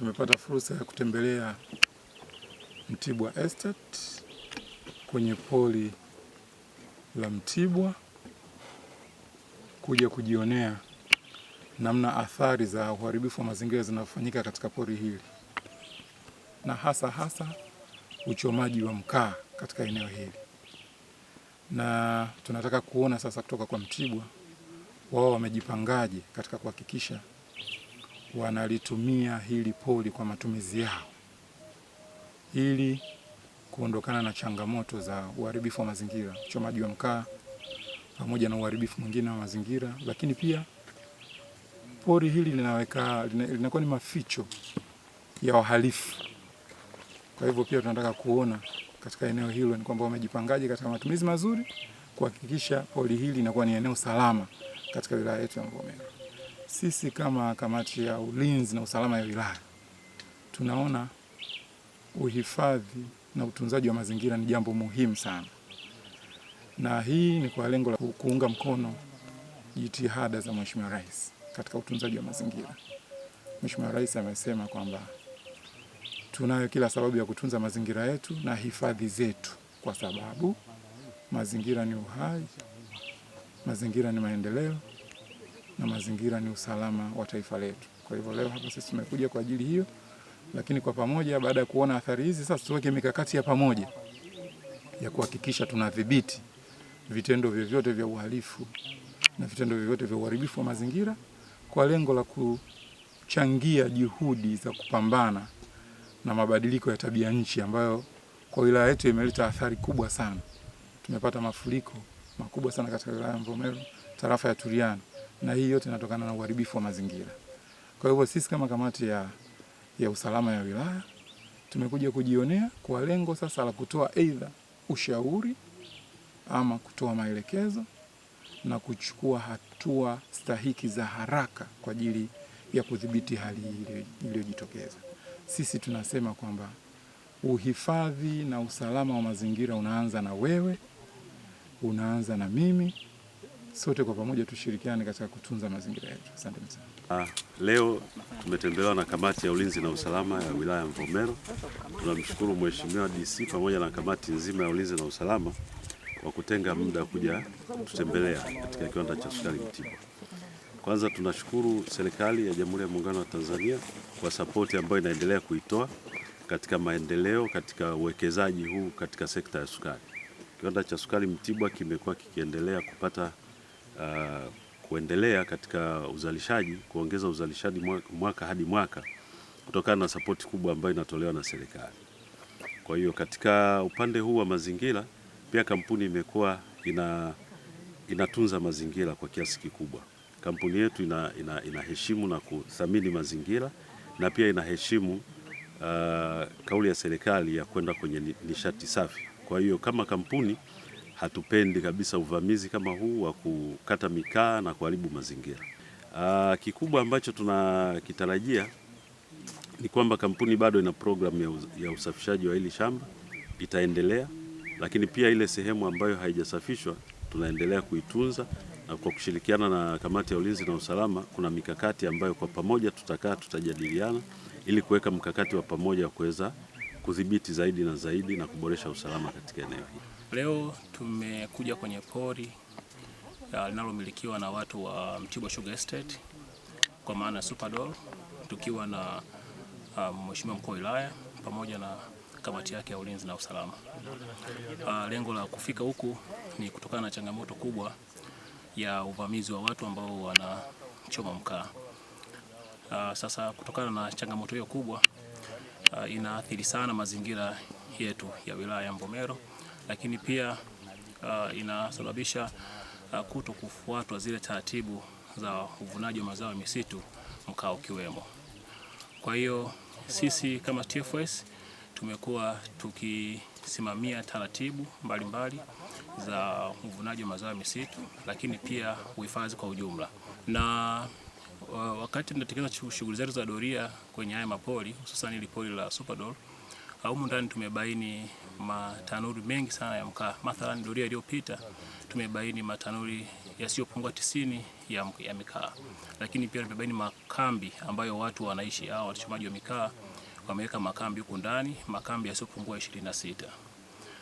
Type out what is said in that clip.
tumepata fursa ya kutembelea Mtibwa Estate kwenye pori la Mtibwa kuja kujionea namna athari za uharibifu wa mazingira zinafanyika katika pori hili na hasa uchomaji wa mkaa katika eneo hili. Na tunataka kuona sasa kutoka kwa Mtibwa wao wamejipangaje katika kuhakikisha wanalitumia hili pori kwa matumizi yao ili kuondokana na changamoto za uharibifu wa mazingira, uchomaji wa mkaa pamoja na uharibifu mwingine wa mazingira. Lakini pia pori hili linakuwa ni maficho ya wahalifu. Kwa hivyo pia tunataka kuona katika eneo hilo ni kwamba wamejipangaje katika matumizi mazuri kuhakikisha pori hili linakuwa ni eneo salama katika wilaya yetu ya Mvomero. Sisi kama kamati ya ulinzi na usalama ya wilaya tunaona uhifadhi na utunzaji wa mazingira ni jambo muhimu sana, na hii ni kwa lengo la kuunga mkono jitihada za Mheshimiwa Rais katika utunzaji wa mazingira. Mheshimiwa Rais amesema kwamba tunayo kila sababu ya kutunza mazingira yetu na hifadhi zetu, kwa sababu mazingira ni uhai, mazingira ni maendeleo na mazingira ni usalama wa taifa letu. Kwa hivyo leo hapa sisi tumekuja kwa ajili hiyo, lakini kwa pamoja, baada ya kuona athari hizi, sasa tuweke mikakati ya pamoja ya kuhakikisha tunadhibiti vitendo vyovyote vya uhalifu na vitendo vyovyote vya uharibifu wa mazingira kwa lengo la kuchangia juhudi za kupambana na mabadiliko ya tabia nchi ambayo kwa wilaya yetu imeleta athari kubwa sana. Tumepata mafuriko makubwa sana katika wilaya ya Mvomero, tarafa ya Turiani, na hii yote inatokana na uharibifu wa mazingira. Kwa hivyo sisi kama kamati ya usalama ya wilaya tumekuja kujionea kwa lengo sasa la kutoa aidha ushauri ama kutoa maelekezo na kuchukua hatua stahiki za haraka kwa ajili ya kudhibiti hali iliyojitokeza. Sisi tunasema kwamba uhifadhi na usalama wa mazingira unaanza na wewe, unaanza na mimi. Sote kwa pamoja tushirikiane katika kutunza mazingira yetu. Asante sana. Leo tumetembelewa na kamati ya ulinzi na usalama ya wilaya ya Mvomero. Tunamshukuru Mheshimiwa DC pamoja na kamati nzima ya ulinzi na usalama kwa kutenga muda kuja kututembelea katika kiwanda cha sukari Mtibwa. Kwanza tunashukuru serikali ya Jamhuri ya Muungano wa Tanzania kwa sapoti ambayo inaendelea kuitoa katika maendeleo, katika uwekezaji huu katika sekta ya sukari. Kiwanda cha sukari Mtibwa kimekuwa kikiendelea kupata kuendelea katika uzalishaji, kuongeza uzalishaji mwaka hadi mwaka kutokana na sapoti kubwa ambayo inatolewa na serikali. Kwa hiyo katika upande huu wa mazingira pia kampuni imekuwa inatunza mazingira kwa kiasi kikubwa. Kampuni yetu inaheshimu na kuthamini mazingira na pia inaheshimu kauli ya serikali ya kwenda kwenye nishati safi. Kwa hiyo kama kampuni hatupendi kabisa uvamizi kama huu wa kukata mikaa na kuharibu mazingira. Kikubwa ambacho tunakitarajia ni kwamba kampuni bado ina programu ya usafishaji wa hili shamba, itaendelea, lakini pia ile sehemu ambayo haijasafishwa tunaendelea kuitunza, na kwa kushirikiana na kamati ya ulinzi na usalama kuna mikakati ambayo kwa pamoja tutajadiliana ili kuweka mkakati wa pamoja wa kuweza kudhibiti zaidi na zaidi na kuboresha usalama katika eneo hili. Leo tumekuja kwenye pori linalomilikiwa na watu wa Mtibwa Sugar Estate kwa maana Superdol, tukiwa na Mheshimiwa Mkuu wa Wilaya pamoja na kamati yake ya ulinzi na usalama. Lengo la kufika huku ni kutokana na changamoto kubwa ya uvamizi wa watu ambao wanachoma mkaa. Sasa kutokana na changamoto hiyo kubwa inaathiri sana mazingira yetu ya wilaya ya Mvomero, lakini pia inasababisha kuto kufuatwa zile taratibu za uvunaji wa mazao ya misitu, mkaa ukiwemo. Kwa hiyo sisi kama TFS tumekuwa tukisimamia taratibu mbalimbali za uvunaji wa mazao ya misitu, lakini pia uhifadhi kwa ujumla. Na wakati tunatekeleza shughuli zetu za doria kwenye haya mapori, hususan ile pori la Superdol, Humu ndani tumebaini matanuri mengi sana ya mkaa. Mathalan, doria iliyopita tumebaini matanuri yasiyopungua 90 ya mikaa, lakini pia tumebaini makambi ambayo watu wanaishi, hao wachomaji wa mikaa wameweka makambi huku ndani, makambi yasiyopungua 26.